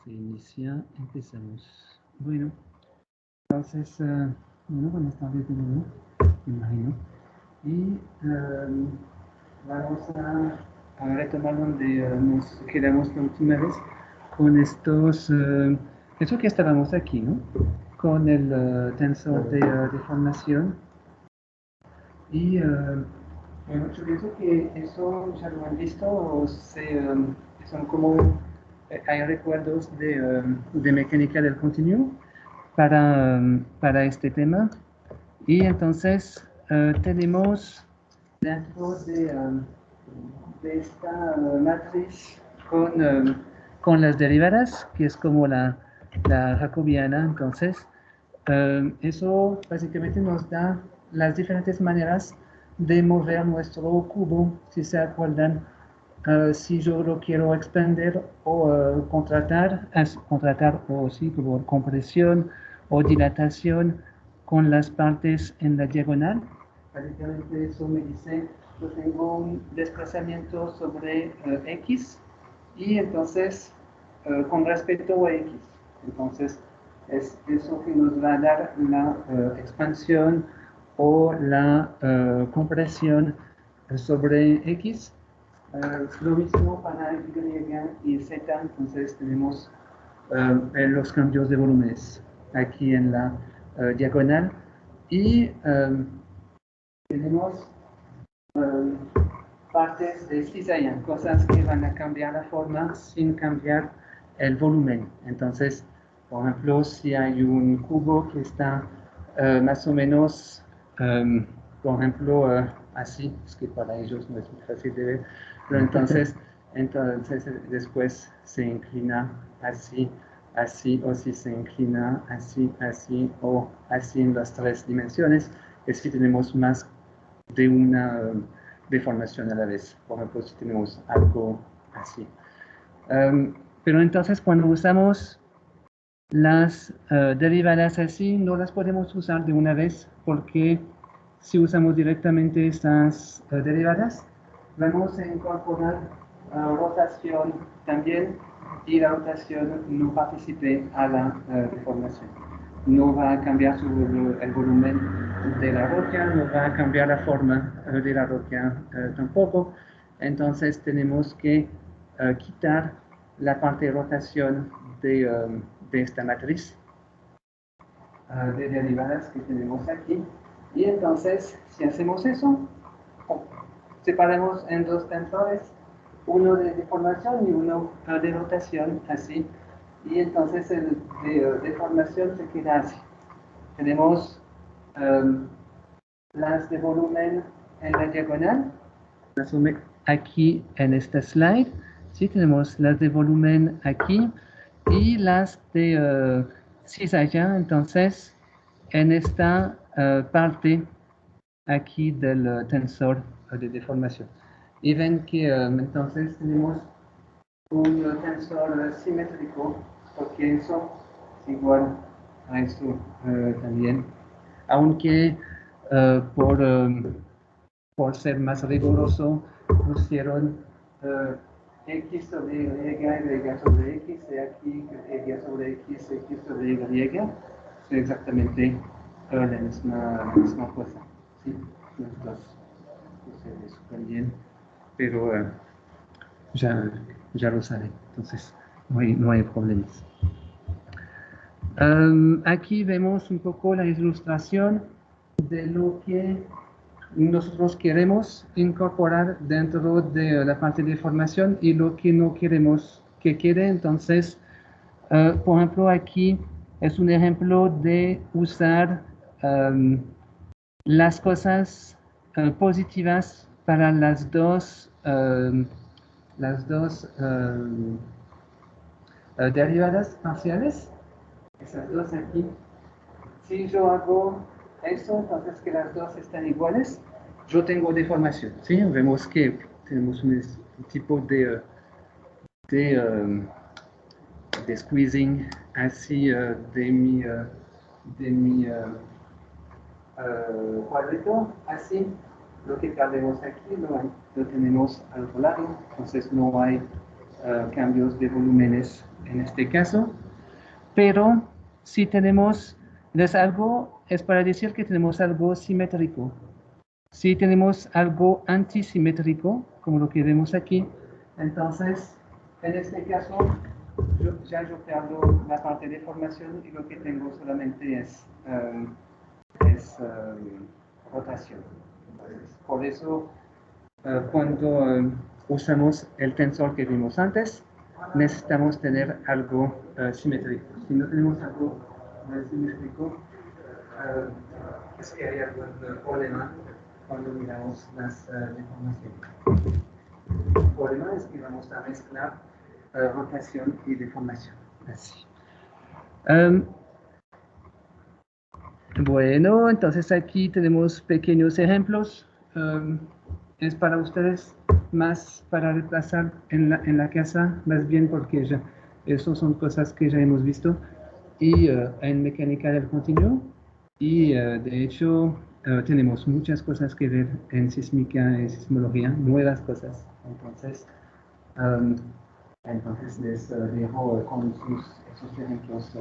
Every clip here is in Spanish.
Se inicia, empezamos. Bueno, entonces, buenas tardes de nuevo, me imagino. Y vamos a retomar donde nos quedamos la última vez con eso que estábamos aquí, ¿no? Con el tensor de deformación. Y bueno, yo pienso que eso ya lo han visto, son como, hay recuerdos de mecánica del continuo para este tema. Y entonces tenemos dentro de esta matriz con las derivadas, que es como la jacobiana, entonces eso básicamente nos da las diferentes maneras de mover nuestro cubo, si se acuerdan, si yo lo quiero expander o contratar o sí, por compresión o dilatación con las partes en la diagonal. Básicamente eso me dice, yo tengo un desplazamiento sobre X y entonces con respecto a X. Entonces es eso que nos va a dar la expansión o la compresión sobre X. Lo mismo para Y y Z, entonces tenemos los cambios de volúmenes aquí en la diagonal y tenemos partes de cizaña, cosas que van a cambiar la forma sin cambiar el volumen. Entonces, por ejemplo, si hay un cubo que está más o menos, por ejemplo, así, es que para ellos no es muy fácil de ver, pero entonces después se inclina así, así, o si se inclina así, así, o así en las tres dimensiones, es que tenemos más de una deformación a la vez. Por ejemplo, si tenemos algo así. Pero entonces cuando usamos las derivadas así, no las podemos usar de una vez porque si usamos directamente estas derivadas, vamos a incorporar rotación también y la rotación no participe a la deformación. No va a cambiar el volumen de la roca, no va a cambiar la forma de la roca tampoco. Entonces tenemos que quitar la parte de rotación de esta matriz de derivadas que tenemos aquí. Y entonces, si hacemos eso, separamos en dos tensores, uno de deformación y uno de rotación, así. Y entonces el de deformación se queda así. Tenemos las de volumen en la diagonal. Aquí en esta slide, sí tenemos las de volumen aquí y las de cizaña, entonces, en esta parte aquí del tensor de deformación. Y ven que entonces tenemos un tensor simétrico, porque eso es igual a esto también, aunque por ser más riguroso pusieron X sobre Y, Y sobre X, y aquí Y sobre X, X sobre Y, es exactamente la misma cosa. ¿Sí? Los sucede súper bien, pero ya lo saben, entonces no hay problemas. Aquí vemos un poco la ilustración de lo que nosotros queremos incorporar dentro de la parte de formación y lo que no queremos que quede. Entonces, por ejemplo, aquí es un ejemplo de usar las cosas positivas para las dos derivadas parciales, esas dos aquí. Si yo hago eso, entonces que las dos están iguales, yo tengo deformación. ¿Sí? Vemos que tenemos un tipo de squeezing así de mi cuadrito, así. lo que vemos aquí lo tenemos al otro lado, entonces no hay cambios de volúmenes en este caso, pero si tenemos, es para decir que tenemos algo simétrico. Si tenemos algo antisimétrico, como lo que vemos aquí, entonces, en este caso, yo pierdo la parte de formación y lo que tengo solamente es rotación. Entonces, por eso, cuando usamos el tensor que vimos antes, necesitamos tener algo simétrico. Si no tenemos algo simétrico, es que hay algún problema cuando miramos las deformaciones. El problema es que vamos a mezclar rotación y deformación. Así. Bueno, entonces aquí tenemos pequeños ejemplos. Es para ustedes más para reemplazar en la casa, más bien porque ya, eso son cosas que ya hemos visto. Y en mecánica del continuo. Y de hecho tenemos muchas cosas que ver en sísmica y sismología, nuevas cosas. Entonces les dejo con esos ejemplos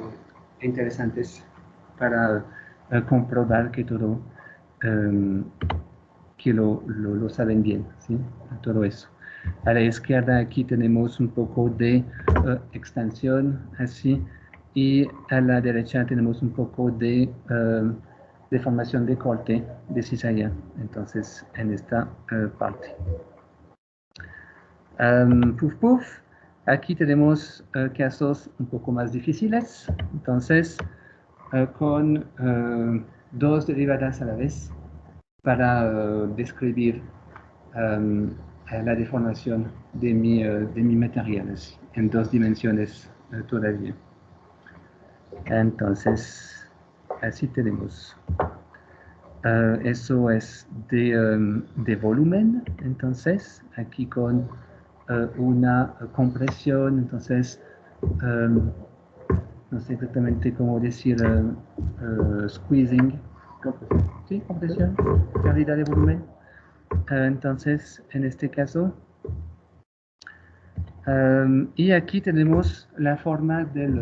interesantes para comprobar que todo, que lo saben bien, ¿sí? Todo eso. A la izquierda aquí tenemos un poco de extensión, así, y a la derecha tenemos un poco de deformación de corte de cizalla, entonces en esta parte. Puf, puf. Aquí tenemos casos un poco más difíciles, entonces con dos derivadas a la vez para describir la deformación de mi material en dos dimensiones todavía. Entonces, así tenemos. Eso es de volumen, entonces, aquí con una compresión, entonces, no sé exactamente cómo decir, squeezing, sí, compresión, pérdida de volumen. Entonces, en este caso, y aquí tenemos la forma del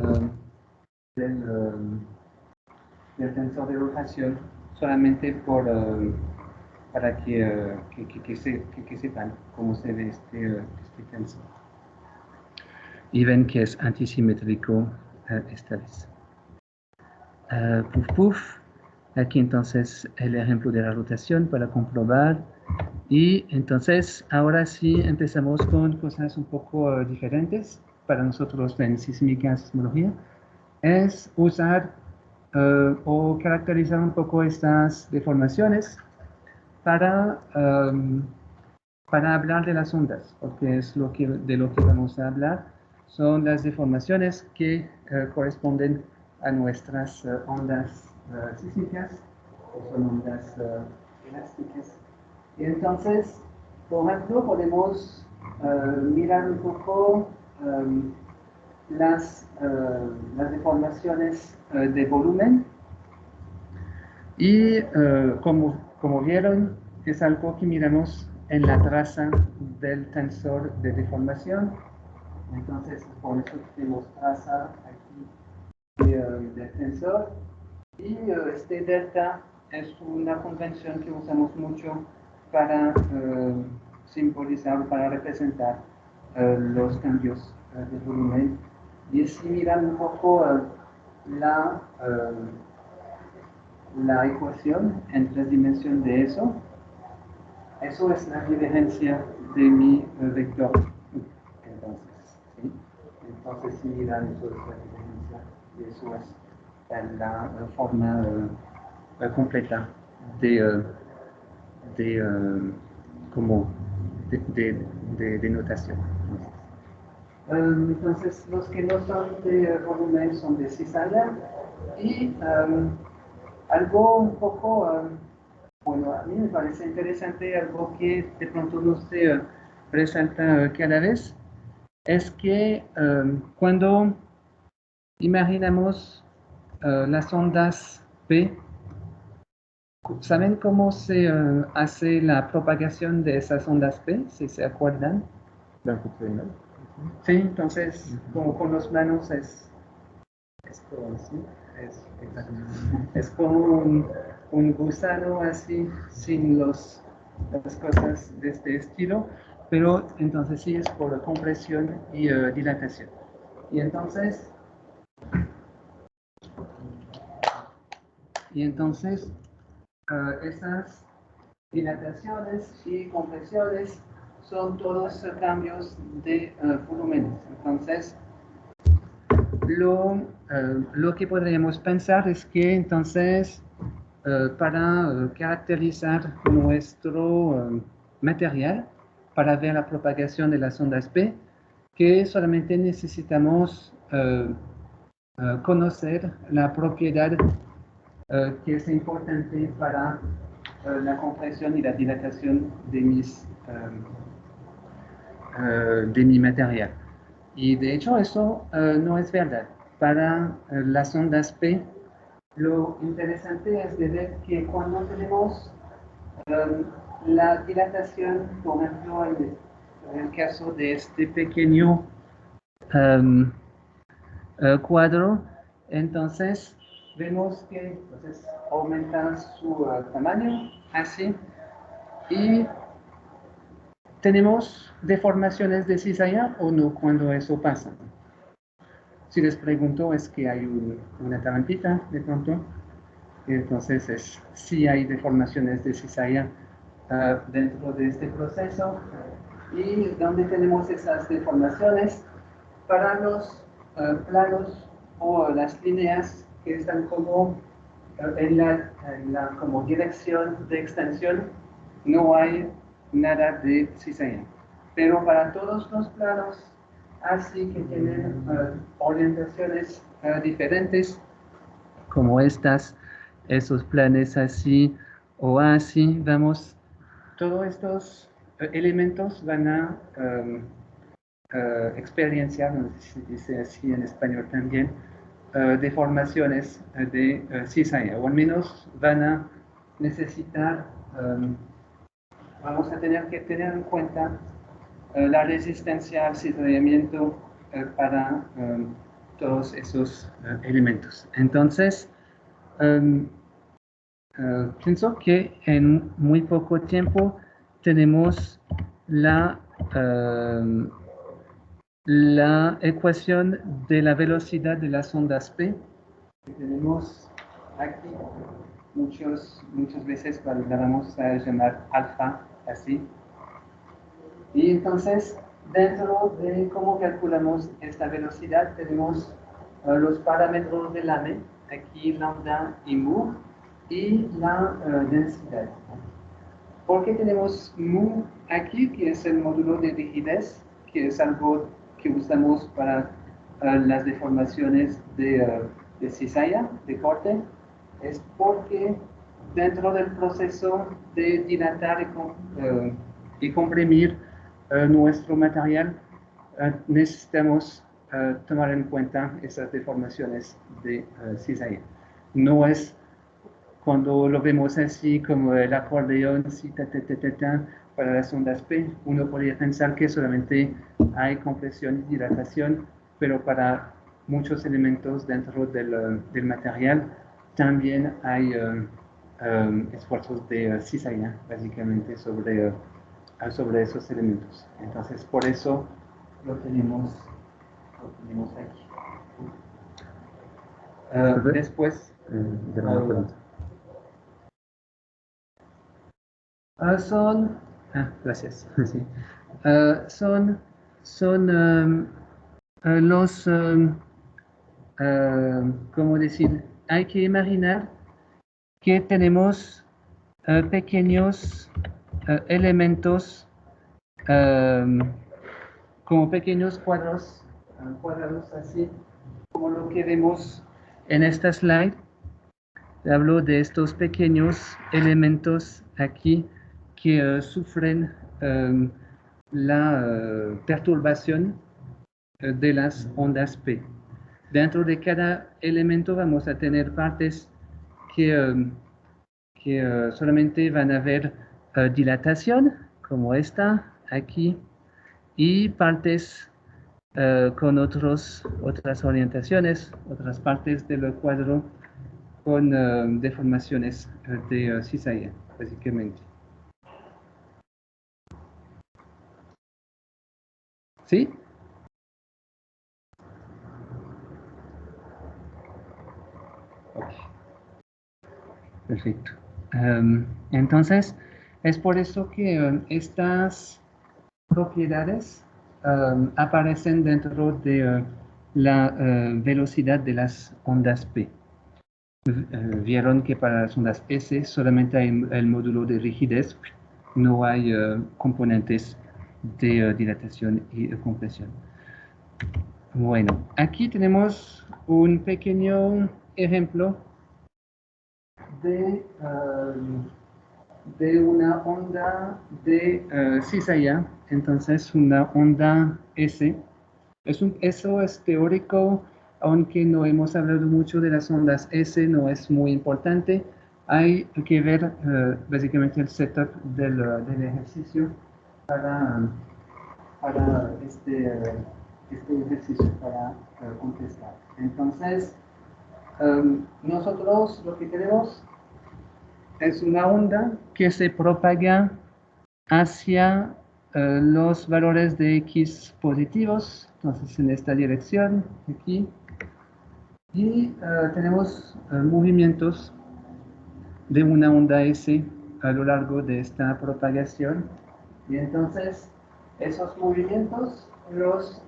tensor de rotación, solamente para que sepan cómo se ve este tensor. Y ven que es antisimétrico esta vez. Puf, puf. Aquí entonces el ejemplo de la rotación para comprobar. Y entonces ahora sí empezamos con cosas un poco diferentes para nosotros en sísmica, sismología. Es usar o caracterizar un poco estas deformaciones para hablar de las ondas, porque es de lo que vamos a hablar. Son las deformaciones que corresponden a nuestras ondas sísmicas, que son ondas elásticas. Y entonces, por ejemplo, podemos mirar un poco las deformaciones de volumen. Y como vieron, es algo que miramos en la traza del tensor de deformación. Entonces, por eso tenemos traza aquí del tensor. Y este delta es una convención que usamos mucho para simbolizar, para representar los cambios de volumen. Y si miran un poco la ecuación en tres dimensiones de eso es la divergencia de mi vector. Entonces, si miran, eso es la divergencia, y eso es la forma completa de notación. Entonces, los que no son de volumen son de cizalla y algo un poco, bueno, a mí me parece interesante, algo que de pronto no se resalta cada vez, es que cuando imaginamos las ondas P, ¿Saben cómo se hace la propagación de esas ondas P? Si se acuerdan. Longitudinal. Sí, entonces, como con los planos es como así, es como un gusano así, sin las cosas de este estilo, pero entonces sí es por compresión y dilatación. Y entonces, esas dilataciones y compresiones son todos cambios de volúmenes. Entonces, lo que podríamos pensar es que entonces para caracterizar nuestro material, para ver la propagación de las ondas P, que solamente necesitamos conocer la propiedad que es importante para la compresión y la dilatación de mi material. Y de hecho eso no es verdad. Para las ondas P, lo interesante es de ver que cuando tenemos la dilatación, por ejemplo, en el caso de este pequeño cuadro, entonces vemos que entonces, aumenta su tamaño así y tenemos deformaciones de cizalla o no cuando eso pasa. Si les pregunto es que hay una trampita de pronto, entonces sí hay deformaciones de cizalla dentro de este proceso y donde tenemos esas deformaciones para los planos o las líneas que están como en la como dirección de extensión no hay nada de cizalla. Pero para todos los planos así que tienen orientaciones diferentes, como esos planes así o así, todos estos elementos van a experienciar, no sé si dice así en español también, deformaciones de cizalla, o al menos van a necesitar, vamos a tener que tener en cuenta la resistencia al cizallamiento para todos esos elementos. Entonces, pienso que en muy poco tiempo tenemos la ecuación de la velocidad de las ondas P que tenemos aquí. Muchas veces la vamos a llamar alfa, así. Y entonces, dentro de cómo calculamos esta velocidad, tenemos los parámetros del AME, aquí lambda y mu, y la densidad. ¿Por qué tenemos mu aquí, que es el módulo de rigidez, que es algo que usamos para las deformaciones de cizalla, de corte? Es porque dentro del proceso de dilatar y comprimir nuestro material, necesitamos tomar en cuenta esas deformaciones de cizalla. No es cuando lo vemos así como el acordeón, para las ondas P, uno podría pensar que solamente hay compresión y dilatación, pero para muchos elementos dentro del material también hay esfuerzos de cizalla, básicamente, sobre esos elementos. Entonces, por eso lo tenemos aquí. Después, gracias. Sí. Son los, ¿cómo decir? Hay que imaginar que tenemos pequeños elementos como pequeños cuadrados así, como lo que vemos en esta slide. Hablo de estos pequeños elementos aquí que sufren la perturbación de las ondas P. Dentro de cada elemento vamos a tener partes que que solamente van a haber dilatación, como esta aquí, y partes con otras orientaciones, otras partes del cuadro con deformaciones de cizalla, básicamente. ¿Sí? Ok, perfecto. Entonces, es por eso que estas propiedades aparecen dentro de la velocidad de las ondas P. Vieron que para las ondas S solamente hay el módulo de rigidez, no hay componentes de dilatación y compresión. Bueno, aquí tenemos un pequeño ejemplo de, de una onda de cizalla, entonces una onda S. Eso es teórico, aunque no hemos hablado mucho de las ondas S, no es muy importante. Hay que ver básicamente el setup del ejercicio para, para este ejercicio, para contestar. Entonces, nosotros lo que queremos es una onda que se propaga hacia los valores de X positivos, entonces en esta dirección, aquí, y tenemos movimientos de una onda S a lo largo de esta propagación, y entonces esos movimientos los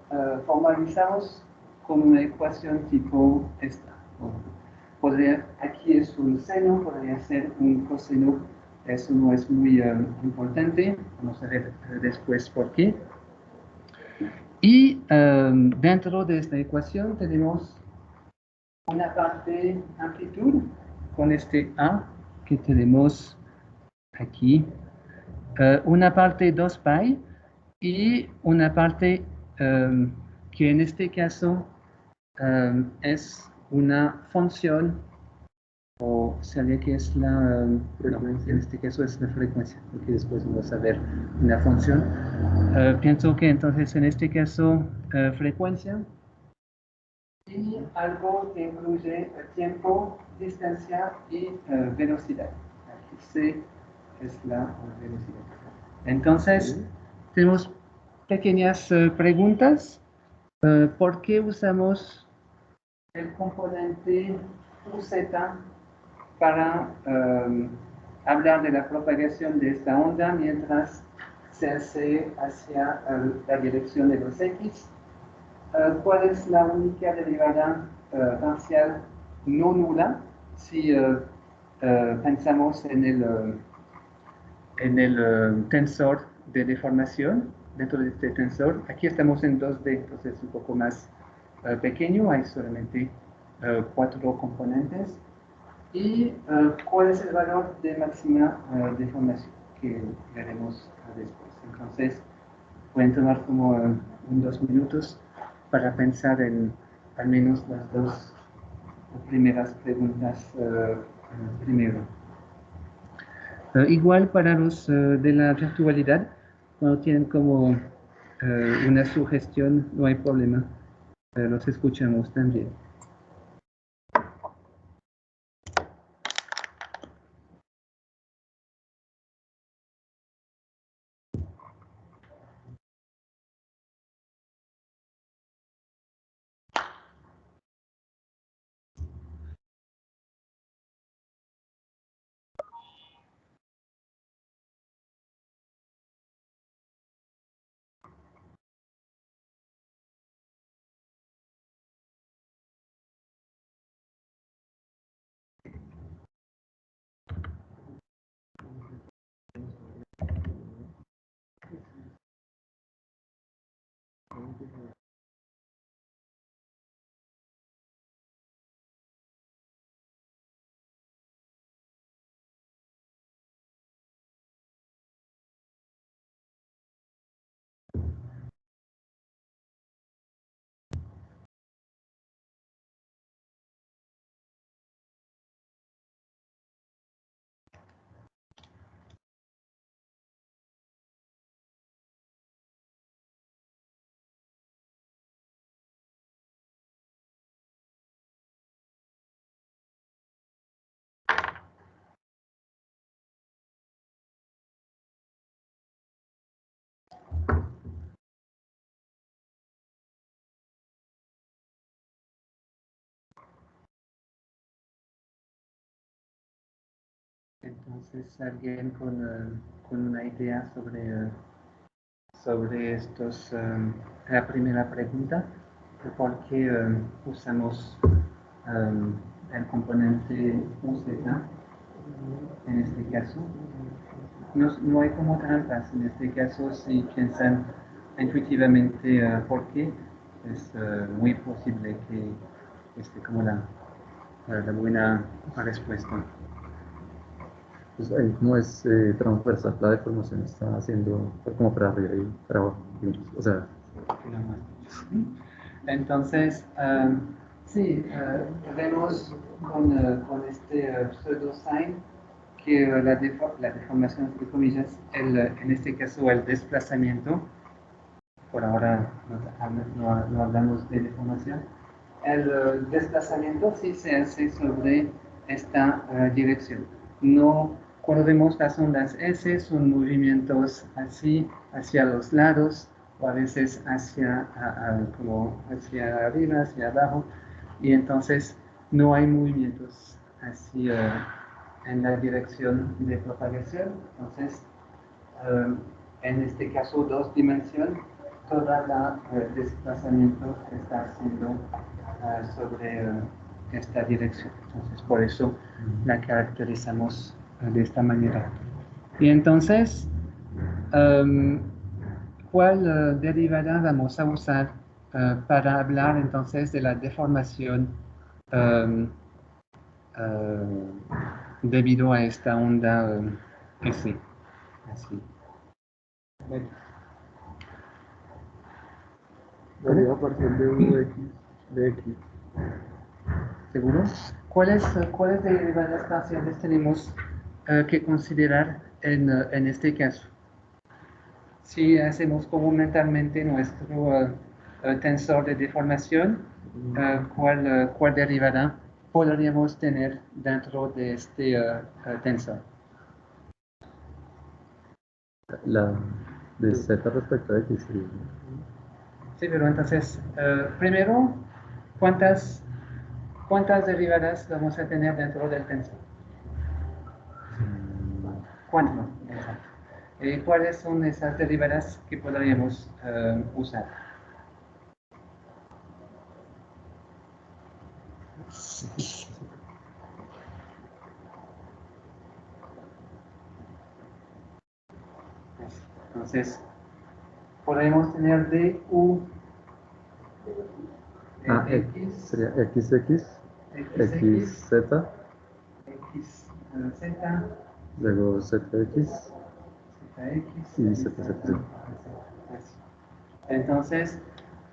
formalizamos con una ecuación tipo esta. Aquí es un seno, podría ser un coseno, eso no es muy importante, vamos a ver después por qué. Y dentro de esta ecuación tenemos una parte amplitud con este A que tenemos aquí, una parte 2 pi y una parte que en este caso es una función o sabía que es la frecuencia, en este caso es la frecuencia, porque después vamos a ver una función. Pienso que entonces en este caso frecuencia y algo que incluye tiempo, distancia y velocidad. Aquí C es la velocidad. Entonces, tenemos pequeñas preguntas. ¿Por qué usamos el componente UZ para hablar de la propagación de esta onda mientras se hace hacia la dirección de los X? ¿Cuál es la única derivada parcial no nula si pensamos en el tensor de deformación dentro de este tensor? Aquí estamos en 2D, entonces es un poco más pequeño, hay solamente 4 componentes. ¿Y cuál es el valor de máxima deformación que veremos después? Entonces, pueden tomar como 2 minutos para pensar en al menos las dos primeras preguntas primero. Igual para los de la virtualidad, cuando tienen como una sugestión, no hay problema, los escuchamos también. Entonces, alguien con una idea sobre la primera pregunta, ¿por qué usamos el componente UZ en este caso? No hay como trampas en este caso. Si piensan intuitivamente por qué, es muy posible que esté como la buena respuesta. Pues ahí como es transversal, la deformación está haciendo como para arriba y para abajo, digamos. O sea, entonces, sí, vemos con este pseudo sign que la deformación, entre comillas, en este caso el desplazamiento, por ahora no hablamos de deformación, el desplazamiento sí se hace sobre esta dirección. No, cuando vemos las ondas S, son movimientos así hacia los lados o a veces como hacia arriba, hacia abajo, y entonces no hay movimientos así en la dirección de propagación. Entonces, en este caso, dos dimensiones, todo el desplazamiento está haciendo sobre esta dirección. Entonces, por eso la caracterizamos de esta manera. Y entonces, ¿cuál derivada vamos a usar para hablar entonces de la deformación debido a esta onda S? Así. Bueno. a partir de UX, de X. ¿Seguro? ¿Cuáles derivadas parciales tenemos que considerar en este caso? Si hacemos como mentalmente nuestro tensor de deformación, ¿cuál derivada podríamos tener dentro de este tensor? La de Z respecto a X. Sí, pero entonces, primero, ¿cuántas derivadas vamos a tener dentro del tensor? ¿Cuántas? Exacto. ¿Cuáles son esas derivadas que podríamos usar? Entonces, podemos tener du X sería XX, XZ, XZ, luego ZX ZX y ZZ. Entonces,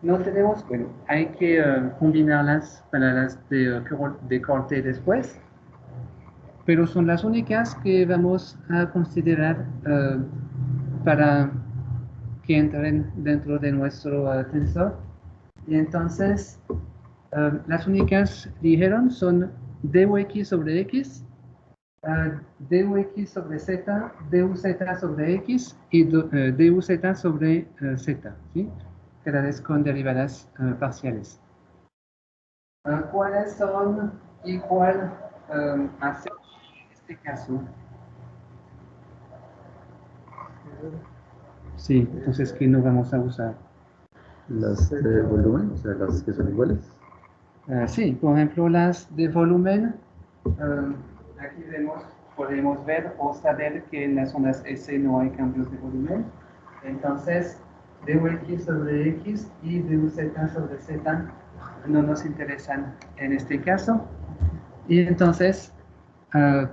no tenemos, bueno, hay que combinarlas para las de corte después, pero son las únicas que vamos a considerar para que entren dentro de nuestro tensor. Y entonces, las únicas, dijeron, son dux sobre x, dux sobre z, duz sobre x y duz sobre z, ¿sí? Cada vez con derivadas parciales. ¿Cuáles son y cuál hace en este caso? Sí, entonces, ¿qué no vamos a usar? Las de volumen, o sea, las que son iguales. Sí, por ejemplo, las de volumen, aquí podemos ver o saber que en las ondas S no hay cambios de volumen. Entonces, dux sobre x y duz sobre z no nos interesan en este caso. Y entonces,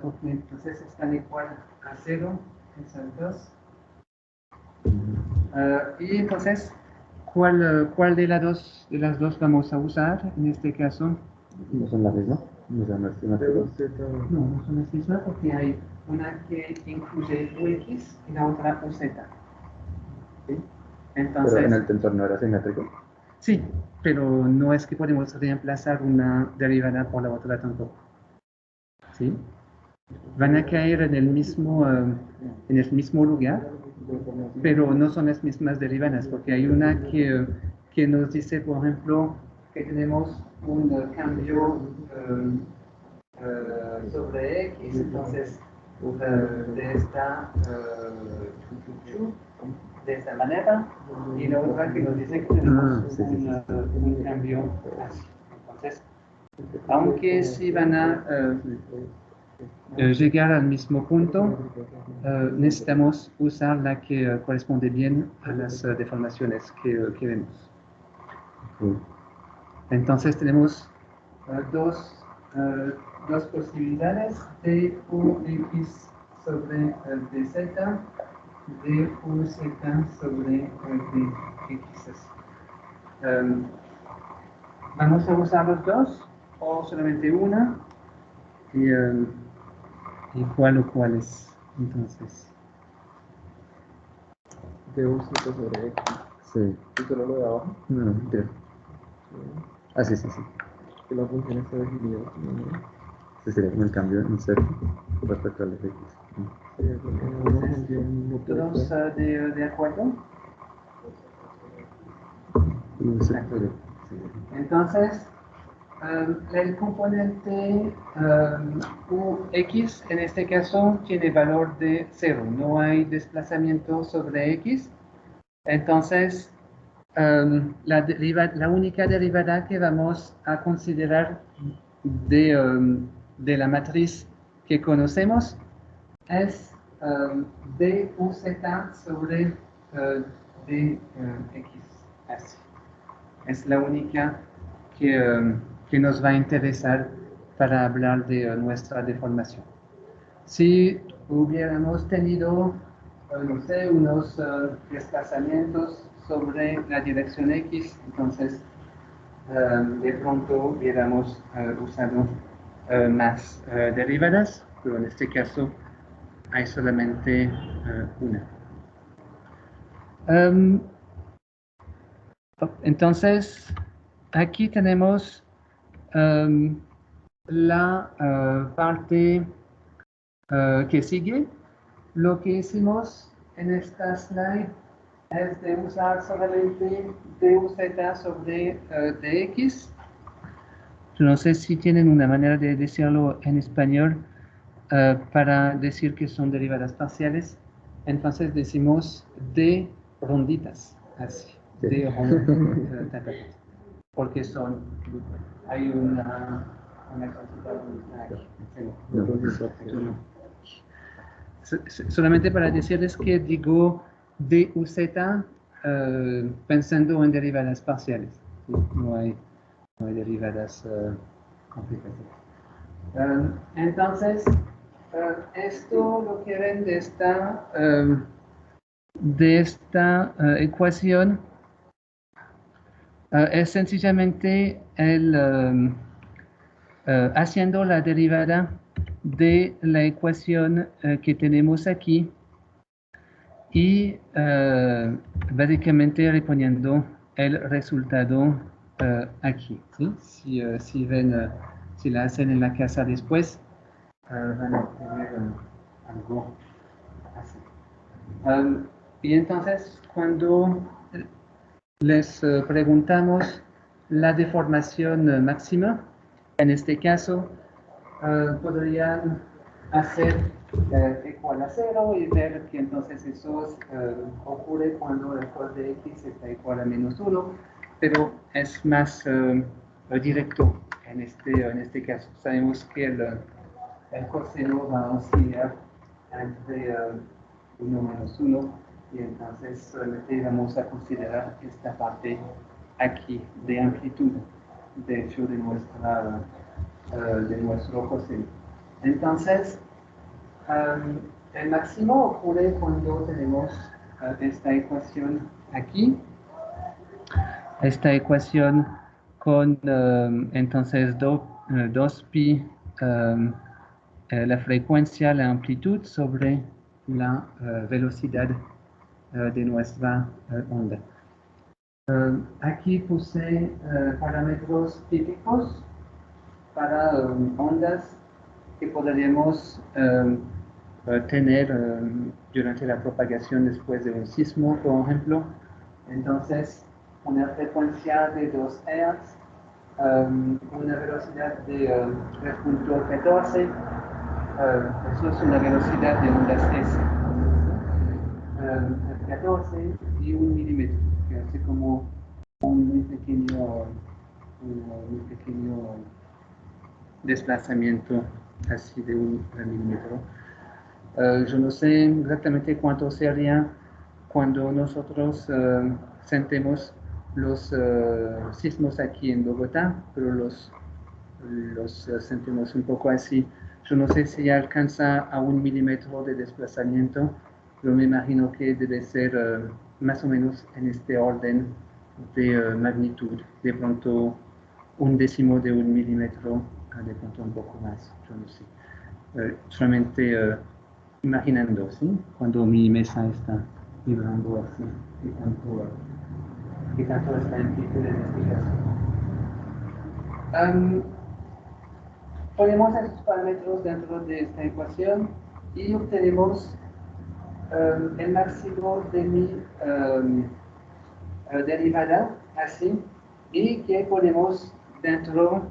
porque entonces están igual a 0, esas dos. Y entonces, ¿cuál de las dos vamos a usar en este caso? No son las mismas, no son las mismas. No son las mismas porque hay una que incluye UX y la otra UZ. ¿Sí? Entonces, pero en el tensor no era simétrico. Sí, pero no es que podemos reemplazar una derivada por la otra tampoco. ¿Sí? Van a caer en el mismo lugar, pero no son las mismas derivadas, porque hay una que nos dice, por ejemplo, que tenemos un cambio sobre X, entonces de esta manera, y la otra que nos dice que tenemos un cambio así. Entonces, aunque si van a llegar al mismo punto, necesitamos usar la que corresponde bien a las deformaciones que vemos. Entonces tenemos dos posibilidades de ux sobre dz, de uz sobre dx. Vamos a usar los dos o solamente una, y cuál o cuáles entonces. De uz sobre x. Sí. ¿Y solo lo de abajo? No, mentira. Ah, sí, sí, sí. Que la función está definida. Ese sería como el cambio en cero respecto al de x. Sería porque una función no puede ¿Todos ser. de acuerdo? Sí. Entonces, el componente ux en este caso tiene valor de 0, no hay desplazamiento sobre x. Entonces, la única derivada que vamos a considerar de la matriz que conocemos es duz sobre dx. Así. Es la única que nos va a interesar para hablar de nuestra deformación. Si hubiéramos tenido, no sé, unos desplazamientos sobre la dirección X, entonces de pronto hubiéramos usado más derivadas, pero en este caso hay solamente una. Entonces, aquí tenemos la parte que sigue. Lo que hicimos en esta slide es de usar solamente duz sobre dx. Yo no sé si tienen una manera de decirlo en español para decir que son derivadas parciales. Entonces decimos d ronditas, así, d ronditas, porque hay una cantidad aquí. Solamente para decirles que digo duz pensando en derivadas parciales, ¿sí? No hay derivadas complicadas. Entonces, esto lo que ven de esta ecuación es sencillamente haciendo la derivada de la ecuación que tenemos aquí y básicamente reponiendo el resultado aquí, ¿sí? Si ven, si la hacen en la casa después, van a tener algo así. Y entonces, cuando les preguntamos la deformación máxima, en este caso, podrían hacer igual a 0 y ver que entonces eso ocurre cuando el cos de x está igual a -1, pero es más directo en este caso. Sabemos que el coseno va a oscilar entre 1 menos 1 y entonces solamente vamos a considerar esta parte aquí de amplitud, de hecho de nuestro coseno. Entonces, el máximo ocurre cuando tenemos esta ecuación aquí, esta ecuación con entonces 2pi la frecuencia, la amplitud sobre la velocidad de nuestra onda. Aquí puse parámetros típicos para ondas que podríamos tener durante la propagación después de un sismo, por ejemplo. Entonces, una frecuencia de 2 Hz, una velocidad de 3.14 eso es una velocidad de ondas S, 14 y 1 milímetro, que hace como un muy pequeño desplazamiento así de 1 milímetro. Yo no sé exactamente cuánto sería cuando nosotros sentemos los sismos aquí en Bogotá, pero los sentimos un poco así. Yo no sé si alcanza a 1 milímetro de desplazamiento, pero me imagino que debe ser más o menos en este orden de magnitud. De pronto 1/10 de 1 milímetro, de pronto un poco más, yo no sé. Solamente imaginando, ¿sí? Cuando mi mesa está vibrando así, qué tanto es la amplitud de investigación. Ponemos estos parámetros dentro de esta ecuación y obtenemos el máximo de mi derivada, así, y que ponemos dentro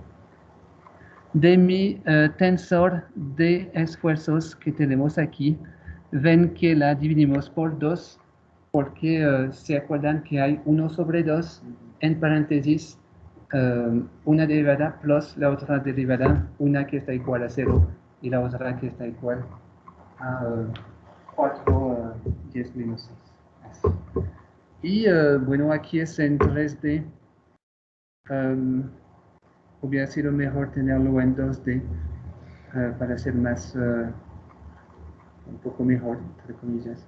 de mi tensor de esfuerzos que tenemos aquí. Ven que la dividimos por 2 porque se acuerdan que hay 1 sobre 2 en paréntesis, una derivada plus la otra derivada, una que está igual a 0 y la otra que está igual a 4 10 menos 6. Así. Y bueno, aquí es en 3D. Hubiera sido mejor tenerlo en 2D para ser más, un poco mejor, entre comillas.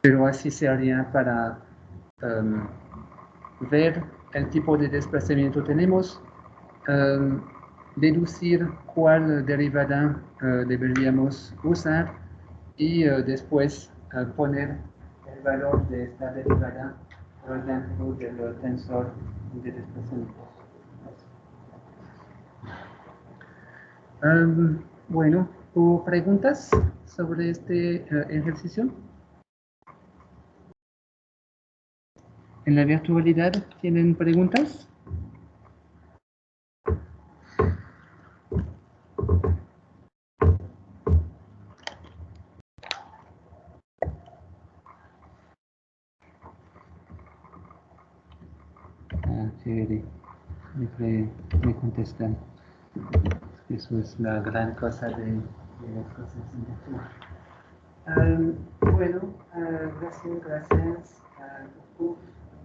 Pero así sería para ver el tipo de desplazamiento tenemos, deducir cuál derivada deberíamos usar y después poner el valor de esta derivada dentro del tensor de desplazamientos. Bueno, ¿hubo preguntas sobre este ejercicio? ¿En la virtualidad tienen preguntas? Chévere. Me contestan. Eso es la gran cosa de las cosas en bueno, gracias.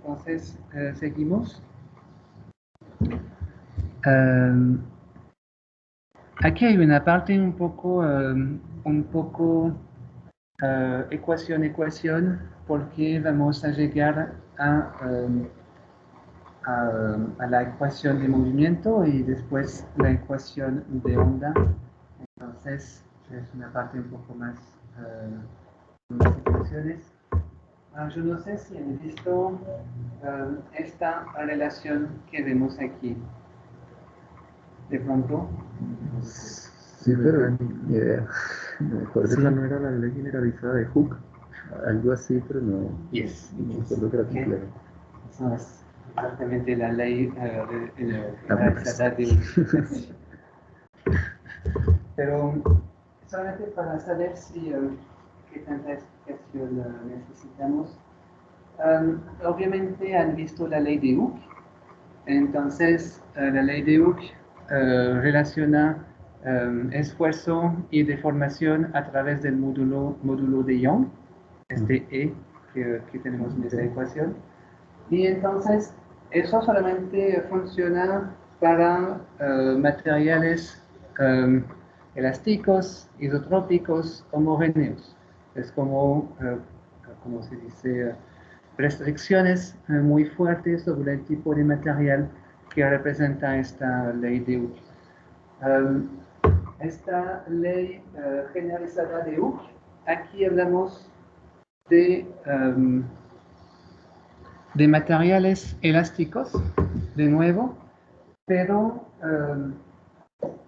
Entonces, seguimos. Aquí hay una parte un poco ecuación, porque vamos a llegar a la ecuación de movimiento y después la ecuación de onda. Entonces, es una parte un poco más ecuaciones. Yo no sé si han visto esta relación que vemos aquí. De pronto. Sí, pero ni idea. No me acuerdo. Esa no era la ley generalizada de Hooke. Algo así, pero no. Yes. No me acuerdo que era Okay. complejo. Eso es exactamente la ley La generalizada de Pero solamente para saber si qué tanta explicación necesitamos. Obviamente han visto la ley de Hooke. Entonces, la ley de Hooke relaciona esfuerzo y deformación a través del módulo de Young, este E que tenemos en esta ecuación. Y entonces, eso solamente funciona para materiales elásticos, isotrópicos, homogéneos. Es como se dice, restricciones muy fuertes sobre el tipo de material que representa esta ley de Hooke. Esta ley generalizada de Hooke, aquí hablamos de materiales elásticos, de nuevo, pero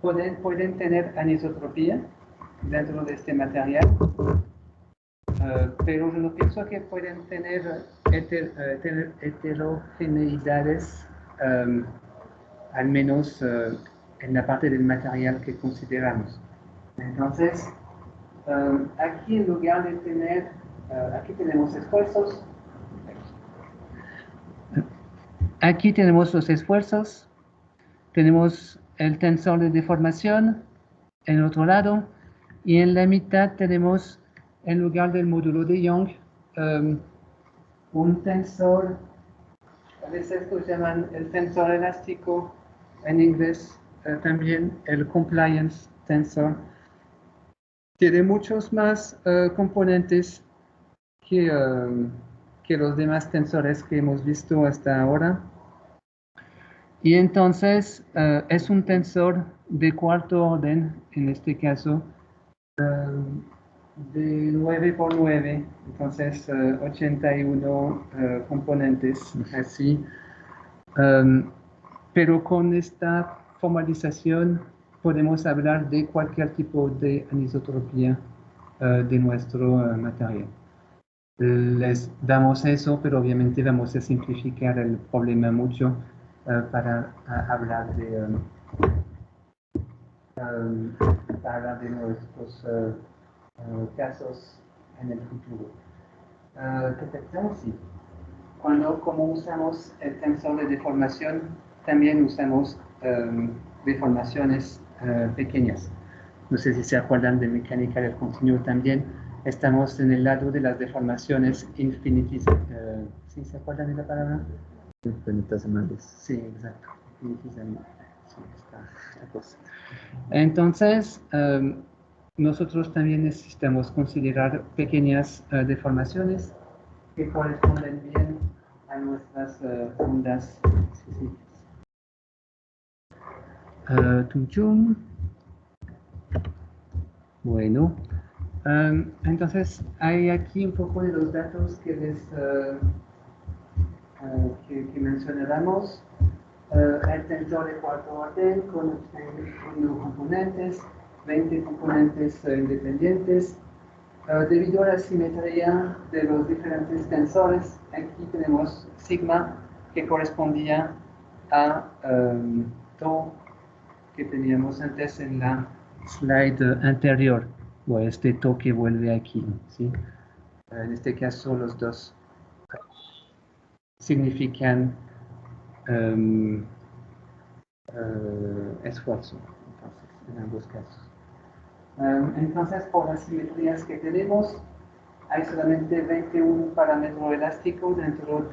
pueden tener anisotropía dentro de este material. Pero yo no pienso que pueden tener heterogeneidades, al menos en la parte del material que consideramos. Entonces, aquí en lugar de tener, aquí tenemos esfuerzos. Aquí tenemos los esfuerzos. Tenemos el tensor de deformación en el otro lado. Y en la mitad tenemos, en lugar del módulo de Young, un tensor. A veces lo llaman el tensor elástico, en inglés también el compliance tensor. Tiene muchos más componentes que los demás tensores que hemos visto hasta ahora. Y entonces es un tensor de cuarto orden, en este caso, de 9 por 9, entonces 81 componentes, así. Pero con esta formalización podemos hablar de cualquier tipo de anisotropía de nuestro material. Les damos eso, pero obviamente vamos a simplificar el problema mucho para hablar de nuestros casos en el futuro. ¿Qué te parece? Como usamos el tensor de deformación, también usamos deformaciones pequeñas. No sé si se acuerdan de mecánica del continuo también. Estamos en el lado de las deformaciones infinitesimales. ¿Sí se acuerdan de la palabra? Infinitesimales. Sí, exacto. Infinitesimales. Sí, está la cosa. Entonces, nosotros también necesitamos considerar pequeñas deformaciones que corresponden bien a nuestras ondas sísmicas. Bueno, entonces hay aquí un poco de los datos que que mencionábamos. El tensor de cuarto orden con 31 componentes, 20 componentes independientes. Debido a la simetría de los diferentes tensores, aquí tenemos sigma que correspondía a tau que teníamos antes en la slide anterior, o este tau que vuelve aquí, ¿sí? En este caso los dos significan esfuerzo, entonces, en ambos casos. Entonces, por las simetrías que tenemos, hay solamente 21 parámetros elásticos dentro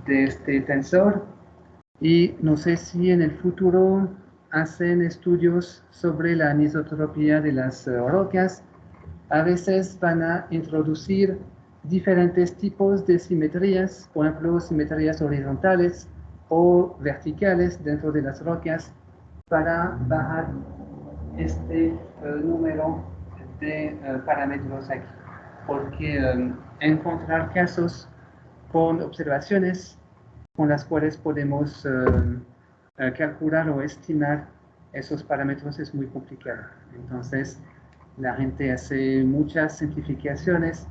de este tensor. Y no sé si en el futuro hacen estudios sobre la anisotropía de las rocas. A veces van a introducir diferentes tipos de simetrías, por ejemplo, simetrías horizontales o verticales dentro de las rocas para bajar este número de parámetros aquí. Porque encontrar casos con observaciones con las cuales podemos calcular o estimar esos parámetros es muy complicado. Entonces, la gente hace muchas simplificaciones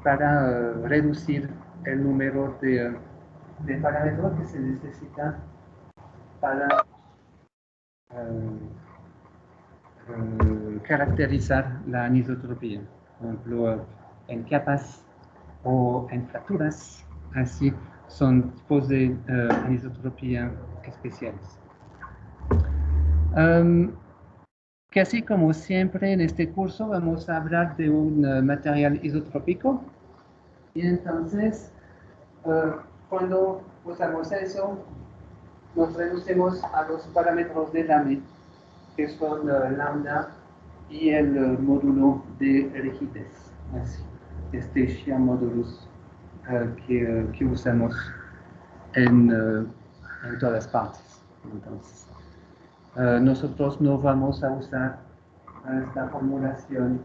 para reducir el número de parámetros que se necesita para caracterizar la anisotropía. Por ejemplo, en capas o en fracturas, así son tipos de anisotropía especiales. Casi como siempre en este curso vamos a hablar de un material isotrópico y entonces cuando usamos eso nos reducimos a los parámetros de Lame, que son lambda y el módulo de rigidez, así, este shear modulus que usamos en todas partes. Entonces, nosotros no vamos a usar esta formulación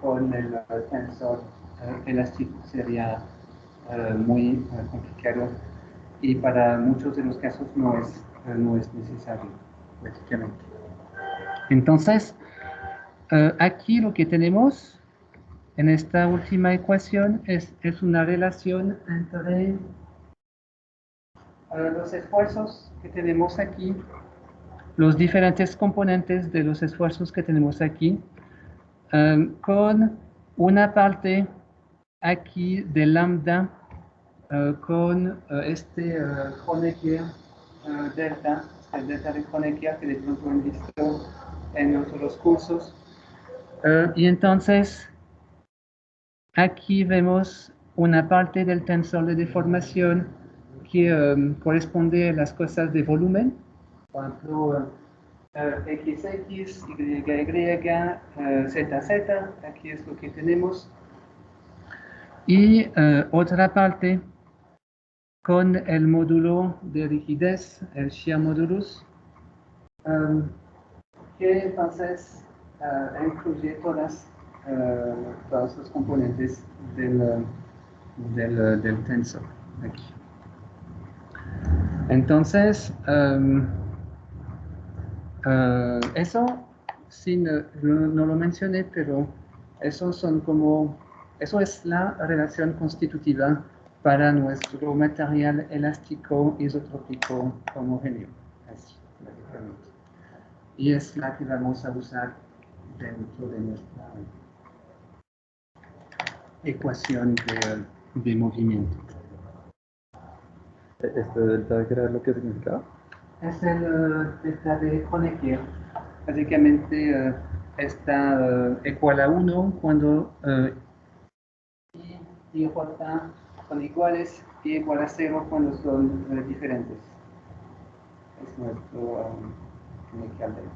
con el tensor elástico, sería muy complicado y para muchos de los casos no es necesario, básicamente. Entonces, aquí lo que tenemos en esta última ecuación es una relación entre los esfuerzos que tenemos aquí, los diferentes componentes de los esfuerzos que tenemos aquí, con una parte aquí de lambda, con este Kronecker delta, el delta de Kronecker que de pronto han visto en otros cursos. Y entonces, aquí vemos una parte del tensor de deformación que corresponde a las cosas de volumen, por ejemplo, XX, YY, ZZ, aquí es lo que tenemos. Y otra parte con el módulo de rigidez, el shear modulus, que entonces incluye todos los componentes del tensor aquí. Entonces, eso sí no lo mencioné, pero eso es la relación constitutiva para nuestro material elástico isotrópico homogéneo. Así, básicamente. Y es la que vamos a usar dentro de nuestra ecuación de movimiento. ¿Este delta qué era lo que significaba? Es el delta de Kronecker. Básicamente está igual a 1 cuando y J son iguales y igual a 0 cuando son diferentes. Es nuestro Kronecker delta.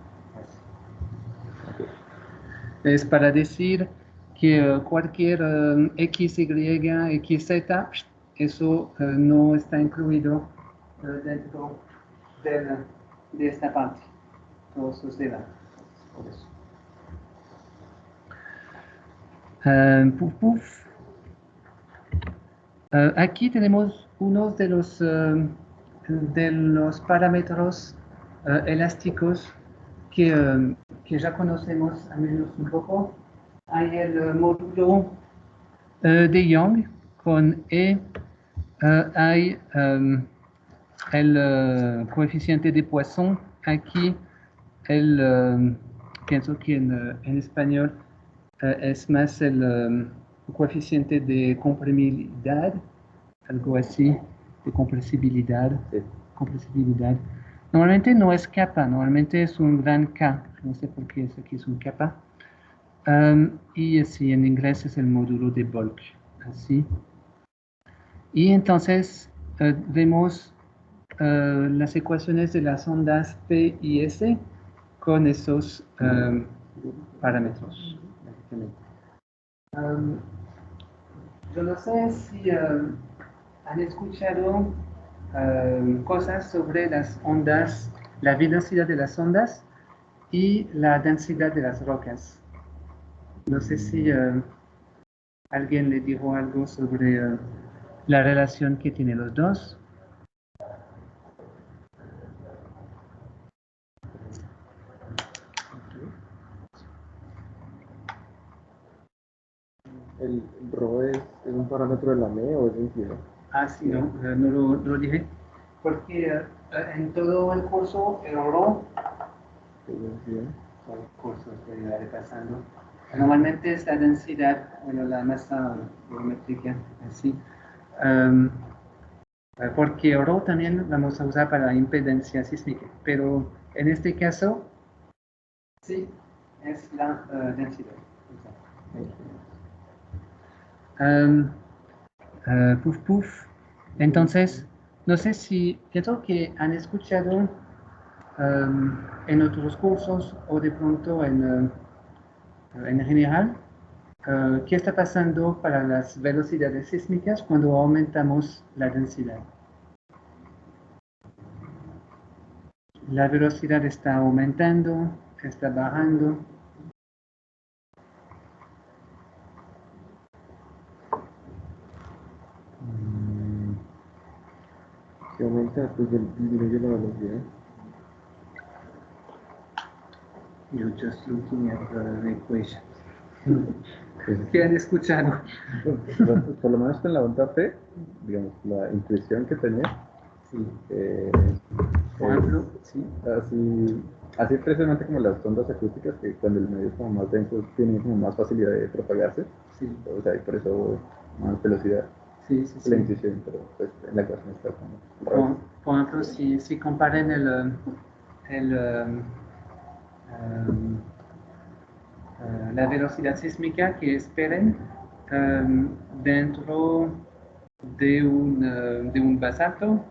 Es para decir que cualquier x, y, x, z, eso no está incluido dentro de esta parte. Todo eso se da. Por eso. Puf, puf. Aquí tenemos unos de los parámetros elásticos que ya conocemos al menos un poco. Hay el módulo de Young con E, hay el coeficiente de Poisson, aquí pienso que en español es más el coeficiente de comprimibilidad, algo así, de compresibilidad. Sí. Compresibilidad. Normalmente no es kappa, normalmente es un gran K, no sé por qué aquí es un kappa. Y así en inglés es el módulo de bulk, así. Y entonces vemos las ecuaciones de las ondas P y S con esos parámetros. Yo no sé si han escuchado cosas sobre las ondas, la velocidad de las ondas y la densidad de las rocas. No sé si alguien le dijo algo sobre la relación que tienen los dos. ¿El ρ es un parámetro de la ME o es densidad? Ah, sí, no lo dije. Porque en todo el curso, el rho, ¿Es densidad? el curso estoy repasando, normalmente es la densidad, bueno, la masa volumétrica, así. Porque rho también vamos a usar para impedancia sísmica, pero en este caso, sí, es la densidad. Puf, puf. Entonces, no sé si, pienso que han escuchado en otros cursos o de pronto en general, qué está pasando para las velocidades sísmicas cuando aumentamos la densidad. La velocidad está aumentando, está bajando. Si aumenta, pues disminuye la velocidad. You're just looking at the equation. ¿Qué han escuchado? Por lo menos con la onda P, digamos, la intuición que tenía, Sí. Por ejemplo, sí. Así precisamente como las ondas acústicas, que cuando el medio es como más denso, tienen como más facilidad de propagarse. Sí, O sea, y por eso más velocidad. sí, sí, La sí. intuición, pero pues en la ecuación está como Por, raro. por ejemplo, si comparen el, um, la velocidad sísmica que esperen dentro de un basalto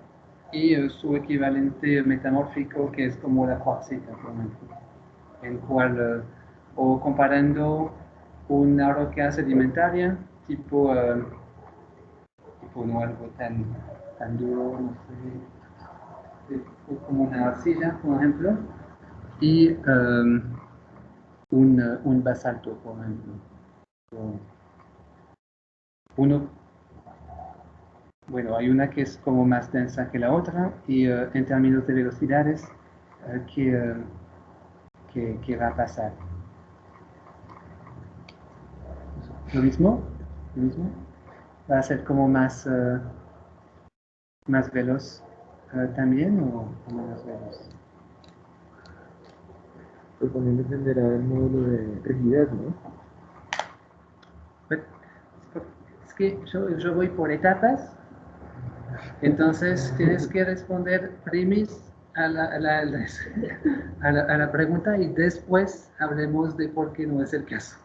y su equivalente metamórfico que es como la cuarcita, por ejemplo, en cual, o comparando una roca sedimentaria tipo no algo tan duro, no sé, como una arcilla, por ejemplo, y un basalto, por ejemplo. Uno, bueno, hay una que es como más densa que la otra y en términos de velocidades, ¿qué va a pasar? ¿Lo mismo? ¿Lo mismo? ¿Va a ser como más veloz también o menos veloz? Pues también dependerá del módulo de rigidez, ¿no? Pues, es que yo voy por etapas, entonces tienes que responder primis a la pregunta y después hablemos de por qué no es el caso.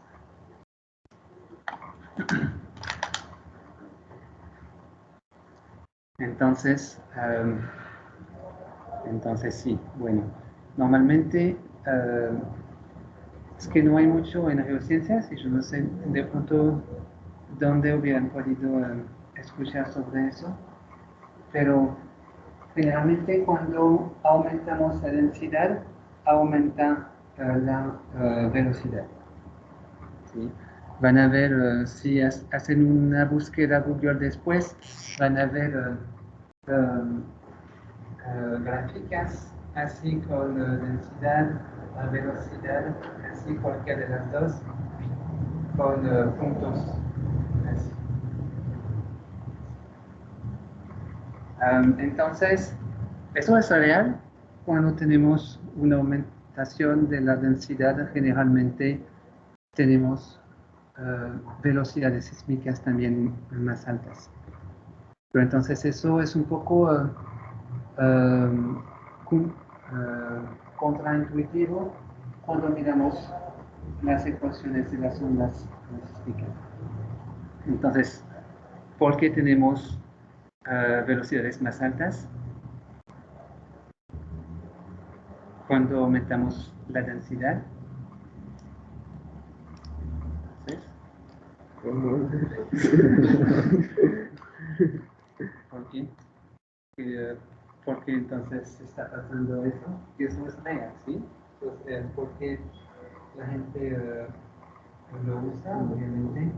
Entonces, entonces sí, bueno, normalmente es que no hay mucho en geociencias y yo no sé de pronto dónde hubieran podido escuchar sobre eso, pero generalmente cuando aumentamos la densidad, aumenta la velocidad. ¿Sí? Van a ver, si hacen una búsqueda Google después, van a ver gráficas así con densidad, velocidad, así cualquiera de las dos, con puntos así. Entonces, eso es real cuando tenemos una aumentación de la densidad, generalmente tenemos velocidades sísmicas también más altas. Pero entonces eso es un poco contraintuitivo cuando miramos las ecuaciones de las ondas sísmicas. Entonces, ¿por qué tenemos velocidades más altas cuando aumentamos la densidad? ¿Sí? ¿Por qué? ¿Por qué entonces está pasando eso? Que eso es real, ¿sí? Entonces, ¿por qué la gente lo usa? Obviamente,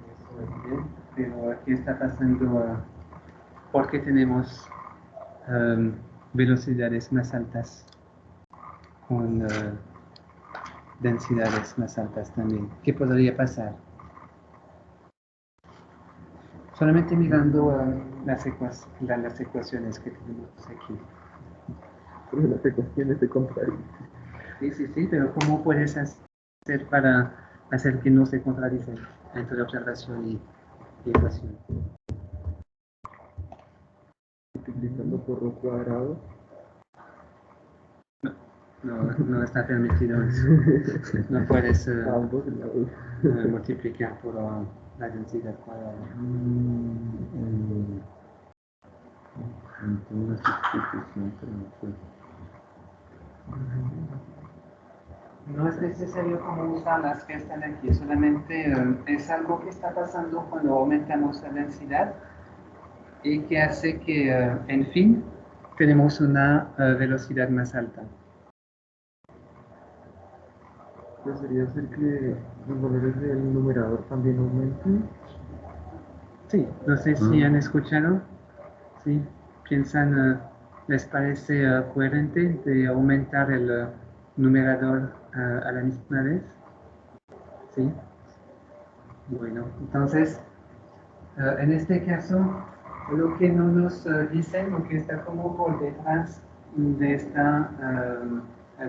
eso es bien, pero ¿qué está pasando? ¿Por qué tenemos velocidades más altas con densidades más altas también? ¿Qué podría pasar? Solamente mirando las ecuaciones que tenemos aquí. Pero las ecuaciones se contradicen. Sí, pero ¿cómo puedes hacer para hacer que no se contradicen entre observación y ecuación? Multiplicando por lo cuadrado. No está permitido eso. No puedes A ambos lados. multiplicar por la densidad cuadrada. Tengo una sustitución, pero no sé. No es necesario como usar las que están aquí, solamente es algo que está pasando cuando aumentamos la densidad y que hace que, en fin, tenemos una velocidad más alta. Pues sería hacer que los valores del numerador también aumenten. Sí, no sé si han escuchado, sí, piensan, les parece coherente de aumentar el numerador a la misma vez, sí. Bueno, entonces, en este caso, lo que no nos dicen, lo que está como por detrás de esta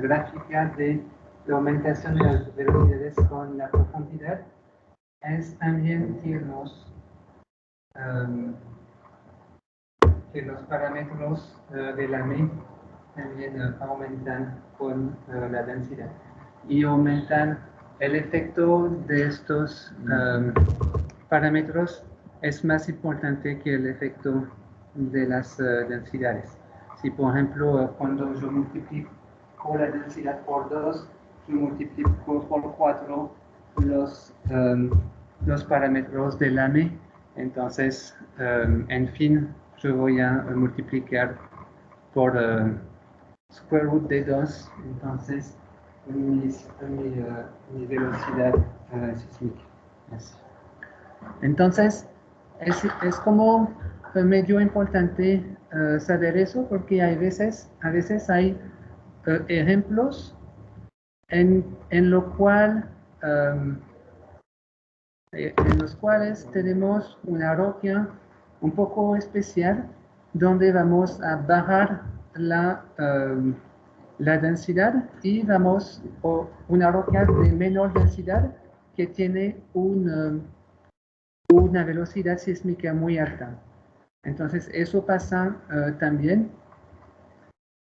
gráfica de la aumentación de las velocidades con la profundidad, es también que los parámetros de la ME también aumentan con la densidad y aumentan el efecto de estos parámetros es más importante que el efecto de las densidades. Si por ejemplo cuando yo multiplico la densidad por 2, yo multiplico por 4 los parámetros del AME, entonces en fin yo voy a multiplicar por square root de 2, entonces mi velocidad sísmica. Así. Entonces, es como medio importante saber eso porque a veces hay ejemplos en los cuales tenemos una roca un poco especial donde vamos a bajar la densidad y vamos a una roca de menor densidad que tiene una velocidad sísmica muy alta. Entonces eso pasa también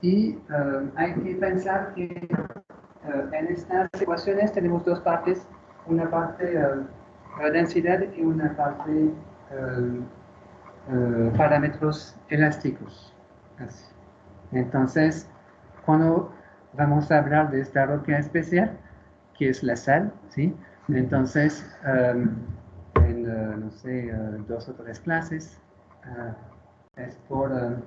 y hay que pensar que en estas ecuaciones tenemos dos partes, una parte densidad y una parte parámetros elásticos. Así. Entonces, cuando vamos a hablar de esta roca especial, que es la sal, ¿sí? Entonces, en, no sé, 2 o 3 clases, es por el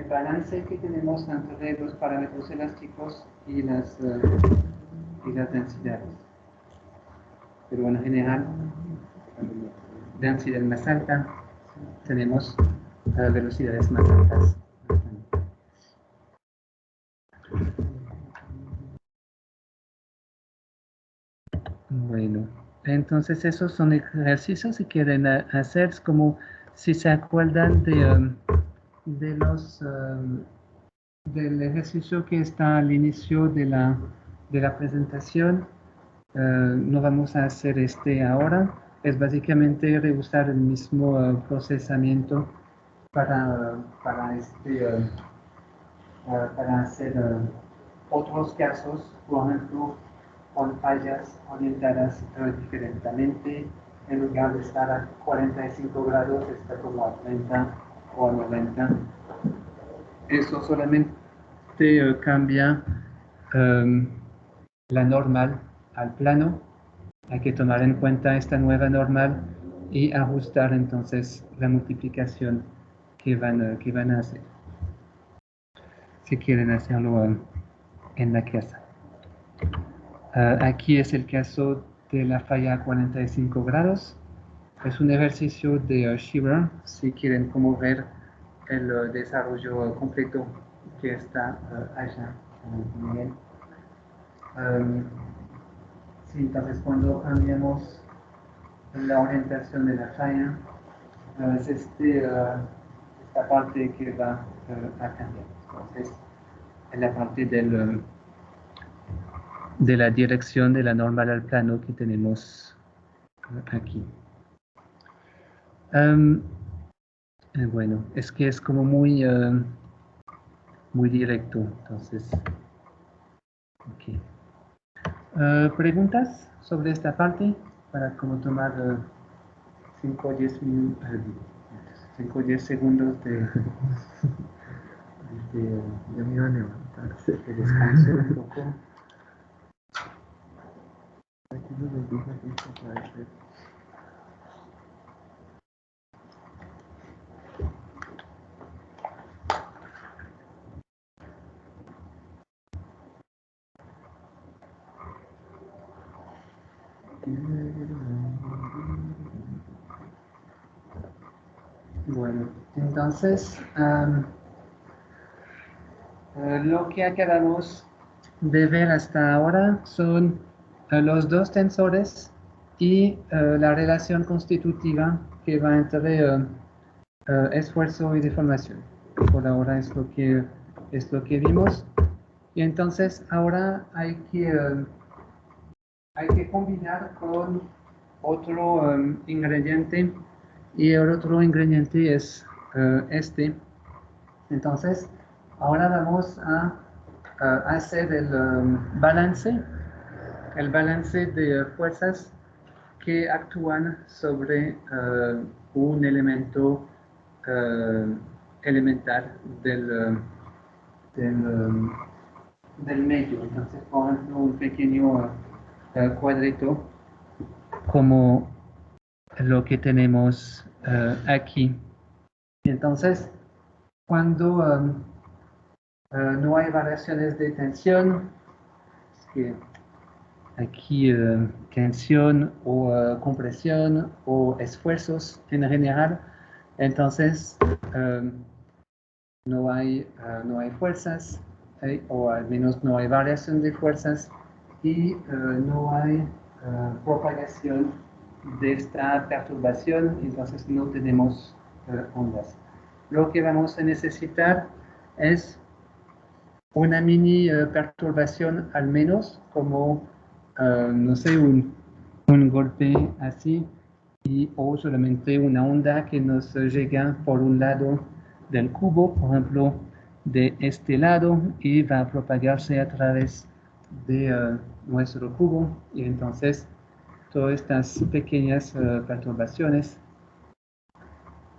balance que tenemos entre los parámetros elásticos y las densidades. Pero en general, densidad más alta, tenemos velocidades más altas. Bueno, entonces esos son ejercicios que quieren hacer, como si se acuerdan del ejercicio que está al inicio de la presentación. No vamos a hacer ahora, es básicamente reusar el mismo procesamiento para hacer otros casos, por ejemplo, con fallas orientadas diferentemente, en lugar de estar a 45 grados, está como a 30 o a 90. Eso solamente cambia la normal al plano. Hay que tomar en cuenta esta nueva normal y ajustar entonces la multiplicación que van a hacer. Si quieren hacerlo en la casa. Aquí es el caso de la falla a 45 grados. Es un ejercicio de Shiver, si quieren como ver el desarrollo completo que está allá. Sí, entonces cuando cambiamos la orientación de la falla, es esta parte que va a cambiar. Entonces, en la parte de la dirección de la normal al plano que tenemos aquí. Bueno, es que es como muy directo, entonces. Okay. ¿Preguntas sobre esta parte? Para como tomar 5 o 10 segundos de Ya me iba a levantar. de descanso un poco. Aquí no me dijo que esto puede ser. Bueno, entonces lo que acabamos de ver hasta ahora son los dos tensores y la relación constitutiva que va entre esfuerzo y deformación. Por ahora es lo que vimos. Y entonces ahora hay que combinar con otro ingrediente, y el otro ingrediente es este. Entonces ahora vamos a hacer el balance de fuerzas que actúan sobre un elemento elemental del, del medio. Entonces, por ejemplo, un pequeño cuadrito como lo que tenemos aquí. Entonces, cuando no hay variaciones de tensión, es que aquí tensión o compresión o esfuerzos en general, entonces no hay fuerzas, o al menos no hay variación de fuerzas, y no hay propagación de esta perturbación, entonces no tenemos ondas. Lo que vamos a necesitar es una mini perturbación al menos, como, no sé, un golpe así, o solamente una onda que nos llega por un lado del cubo, por ejemplo, de este lado, y va a propagarse a través de nuestro cubo, y entonces todas estas pequeñas perturbaciones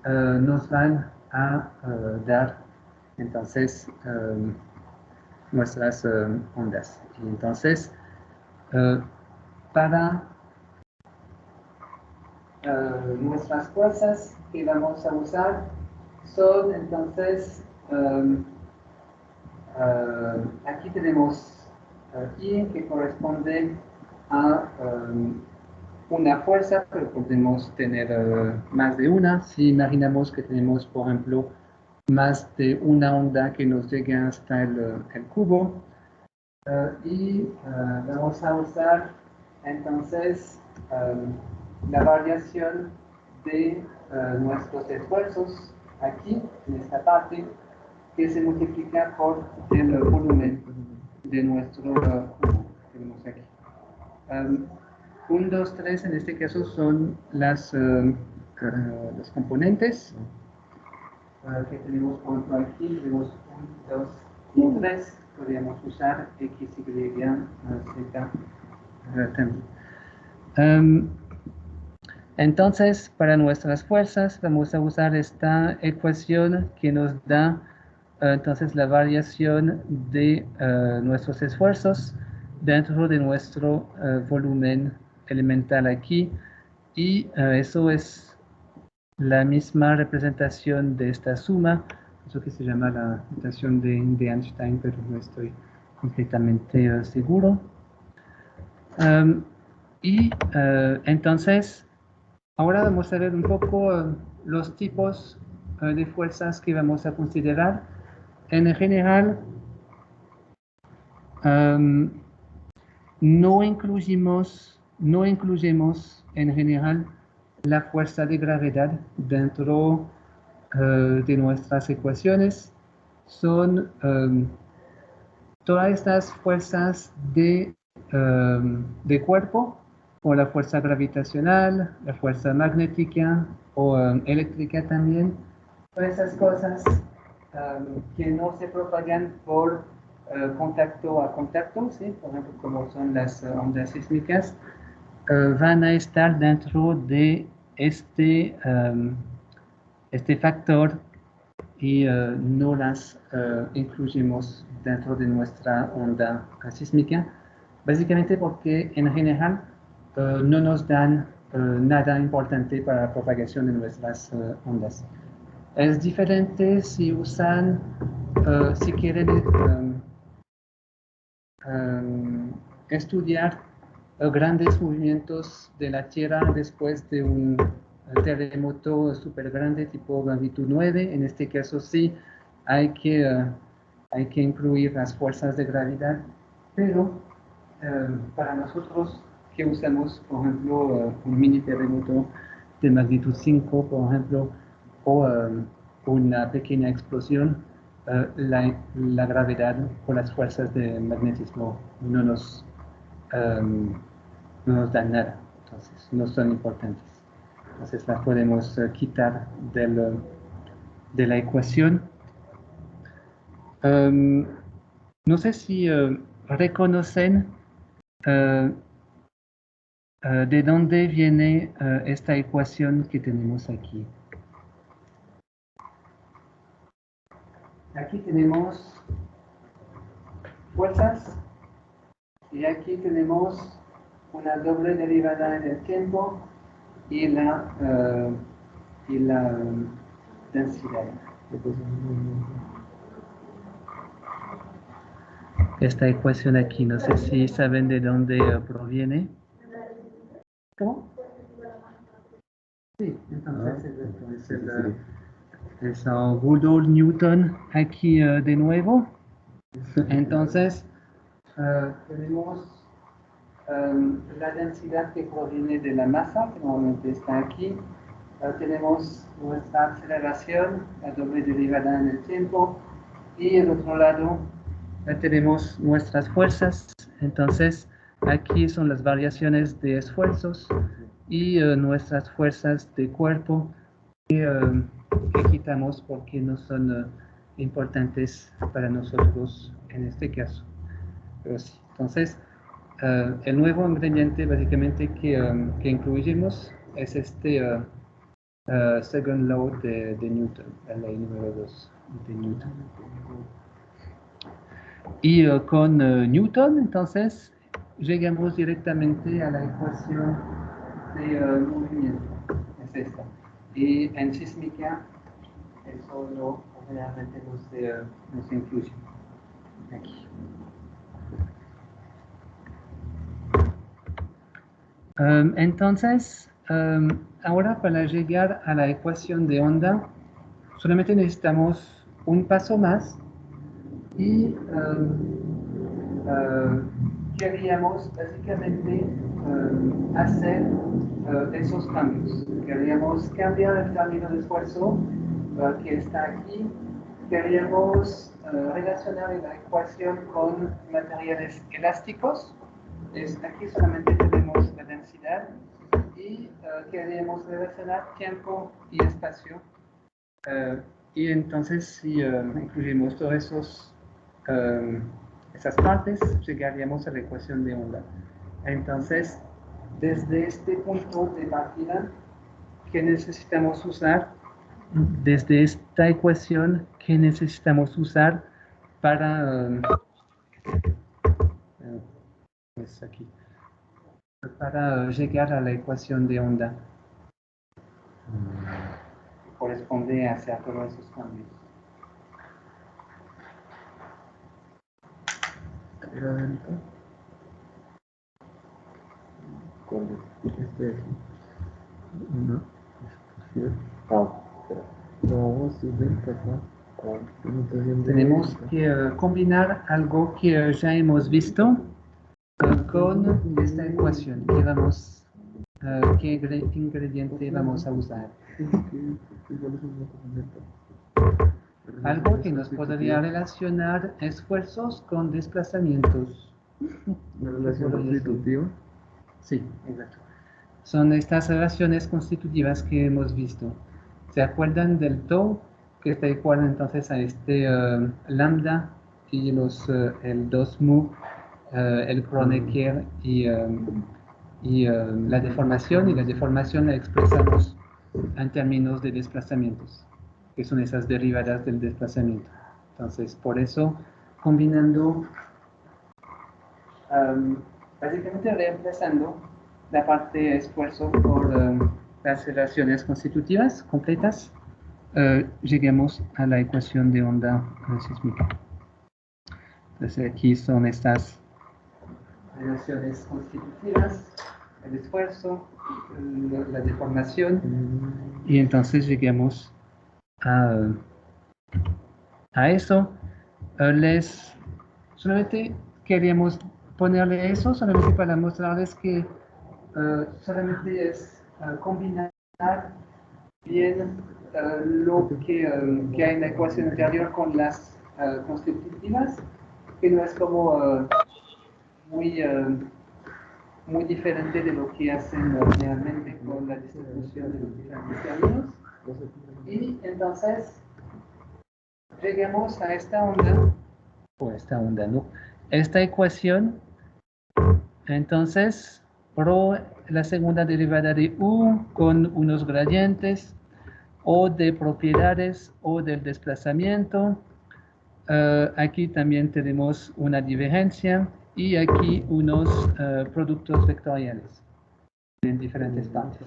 nos van a dar entonces nuestras ondas. Y entonces, para nuestras fuerzas que vamos a usar son entonces, aquí tenemos I, que corresponde a una fuerza, pero podemos tener más de una. Si imaginamos que tenemos, por ejemplo, más de una onda que nos llega hasta el cubo, y vamos a usar entonces la variación de nuestros esfuerzos aquí, en esta parte, que se multiplica por el volumen de nuestro cubo que tenemos aquí. 1, 2, 3 en este caso son los componentes que tenemos, por ejemplo, aquí tenemos 1, 2 y 3, podríamos usar X, Y, Z también. Entonces, para nuestras fuerzas vamos a usar esta ecuación que nos da entonces la variación de nuestros esfuerzos dentro de nuestro volumen elemental aquí, y eso es la misma representación de esta suma, eso que se llama la notación de Einstein, pero no estoy completamente seguro. Y entonces, ahora vamos a ver un poco los tipos de fuerzas que vamos a considerar. En general, no incluimos en general la fuerza de gravedad dentro de nuestras ecuaciones. Son todas estas fuerzas de cuerpo, o la fuerza gravitacional, la fuerza magnética o eléctrica también. Todas esas cosas que no se propagan por contacto a contacto, ¿sí? Por ejemplo, como son las ondas sísmicas, van a estar dentro de este factor, y no las incluimos dentro de nuestra onda sísmica, básicamente porque en general no nos dan nada importante para la propagación de nuestras ondas. Es diferente si usan, si quieren estudiar grandes movimientos de la Tierra después de un terremoto súper grande tipo magnitud 9. En este caso sí hay que incluir las fuerzas de gravedad, pero para nosotros que usamos, por ejemplo, un mini terremoto de magnitud 5, por ejemplo, o una pequeña explosión, la gravedad o las fuerzas de magnetismo no nos dan nada, entonces no son importantes. Entonces las podemos quitar de la ecuación. No sé si reconocen de dónde viene esta ecuación que tenemos aquí. Aquí tenemos fuerzas y aquí tenemos una doble derivada en el tiempo y la densidad. Esta ecuación aquí, no sé si saben de dónde proviene. ¿Cómo? Sí, entonces es Rudolf Newton aquí de nuevo. Entonces tenemos la densidad que proviene de la masa, que normalmente está aquí. Tenemos nuestra aceleración, la doble derivada en el tiempo, y el otro lado tenemos nuestras fuerzas. Entonces aquí son las variaciones de esfuerzos y nuestras fuerzas de cuerpo que quitamos porque no son importantes para nosotros en este caso. Pero sí. Entonces el nuevo ingrediente básicamente que incluimos es este second law de Newton, la ley número 2 de Newton. Y con Newton, entonces, llegamos directamente a la ecuación de movimiento. Es esta. Y en sísmica, eso no realmente no se incluye. Aquí. Entonces, ahora para llegar a la ecuación de onda, solamente necesitamos un paso más y queríamos básicamente hacer esos cambios. Queríamos cambiar el término de esfuerzo que está aquí. Queríamos relacionar la ecuación con materiales elásticos. Aquí solamente tenemos la densidad y queríamos relacionar tiempo y espacio. Y entonces si incluimos todas esas partes, llegaríamos a la ecuación de onda. Entonces, desde este punto de partida, ¿qué necesitamos usar? Desde esta ecuación, ¿qué necesitamos usar para pues aquí, para llegar a la ecuación de onda? Corresponde a hacer todos esos cambios. Era delta. ¿Cuál es? Este de aquí. No. Espera. No, sí es delta acá. Tenemos que combinar algo que ya hemos visto con esta ecuación. ¿Qué ingrediente vamos a usar? Algo que nos podría relacionar esfuerzos con desplazamientos. ¿Una relación constitutiva? Sí, exacto. Son estas relaciones constitutivas que hemos visto. ¿Se acuerdan del tau? Que está igual entonces a este lambda y el 2 mu, el Kronecker y la deformación. Y la deformación la expresamos en términos de desplazamientos, que son esas derivadas del desplazamiento. Entonces, por eso, combinando, básicamente reemplazando la parte de esfuerzo por las relaciones constitutivas completas, lleguemos a la ecuación de onda sísmica. Entonces aquí son estas relaciones constitutivas, el esfuerzo, la deformación, y entonces lleguemos a eso. Solamente queríamos ponerle eso, solamente para mostrarles que solamente es combinar bien lo que hay en la ecuación anterior con las constitutivas, que no es como muy diferente de lo que hacen realmente con la distribución de los diferentes términos. Y entonces llegamos a esta onda, o esta onda, ¿no? Esta ecuación. Entonces, rho, la segunda derivada de u con unos gradientes o de propiedades o del desplazamiento. Aquí también tenemos una divergencia y aquí unos productos vectoriales en diferentes partes.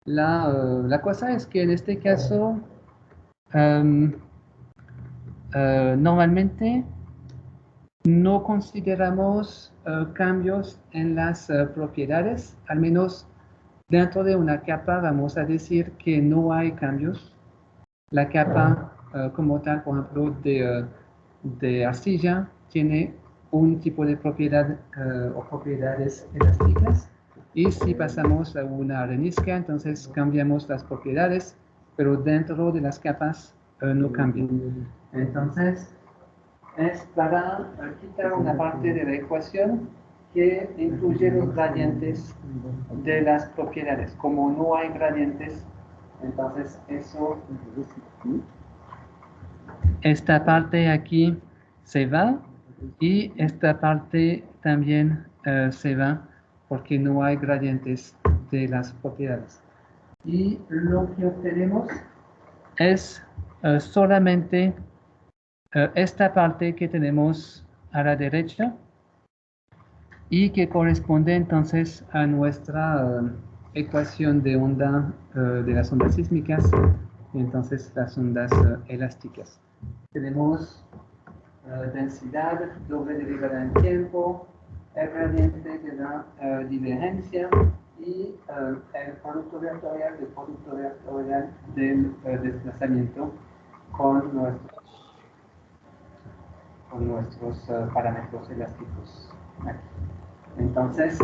La cosa es que en este caso normalmente no consideramos cambios en las propiedades, al menos dentro de una capa vamos a decir que no hay cambios. La capa como tal, por ejemplo, de arcilla tiene un tipo de propiedad o propiedades elásticas, y si pasamos a una arenisca, entonces cambiamos las propiedades, pero dentro de las capas no cambian. Entonces, es para quitar una parte de la ecuación que incluye los gradientes de las propiedades. Como no hay gradientes, entonces esta parte aquí se va y esta parte también se va porque no hay gradientes de las propiedades. Y lo que obtenemos es solamente esta parte que tenemos a la derecha y que corresponde entonces a nuestra ecuación de onda de las ondas sísmicas, y entonces las ondas elásticas. Tenemos densidad, doble derivada en tiempo, el gradiente de la divergencia y el producto vectorial del desplazamiento con nuestros parámetros elásticos aquí. Entonces,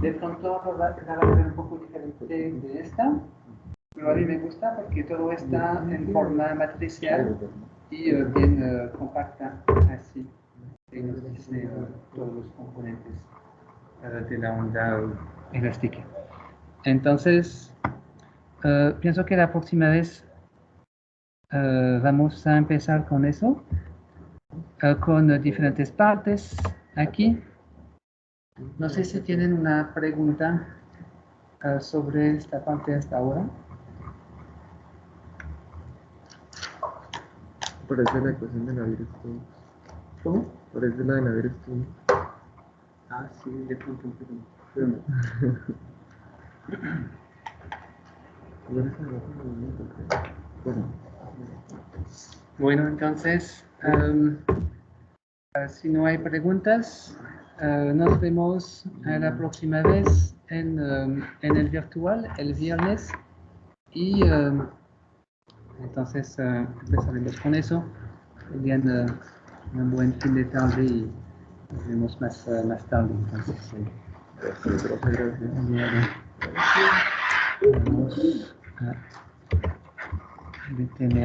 de pronto va a ver un poco diferente de esta, pero a mí me gusta porque todo está en forma matricial y bien compacta, así que nos dice todos los componentes de la onda elástica. Entonces, pienso que la próxima vez vamos a empezar con eso, con diferentes partes aquí. No sé si tienen una pregunta sobre esta parte hasta ahora. Parece la ecuación de Navier-Stokes. ¿Cómo? Parece la de Navier-Stokes. Ah, sí, de pronto un Bueno, entonces, si no hay preguntas, nos vemos la próxima vez en el virtual, el viernes, y entonces empezaremos con eso. Tengan un buen fin de tarde y nos vemos más tarde. Entonces, vamos a detener.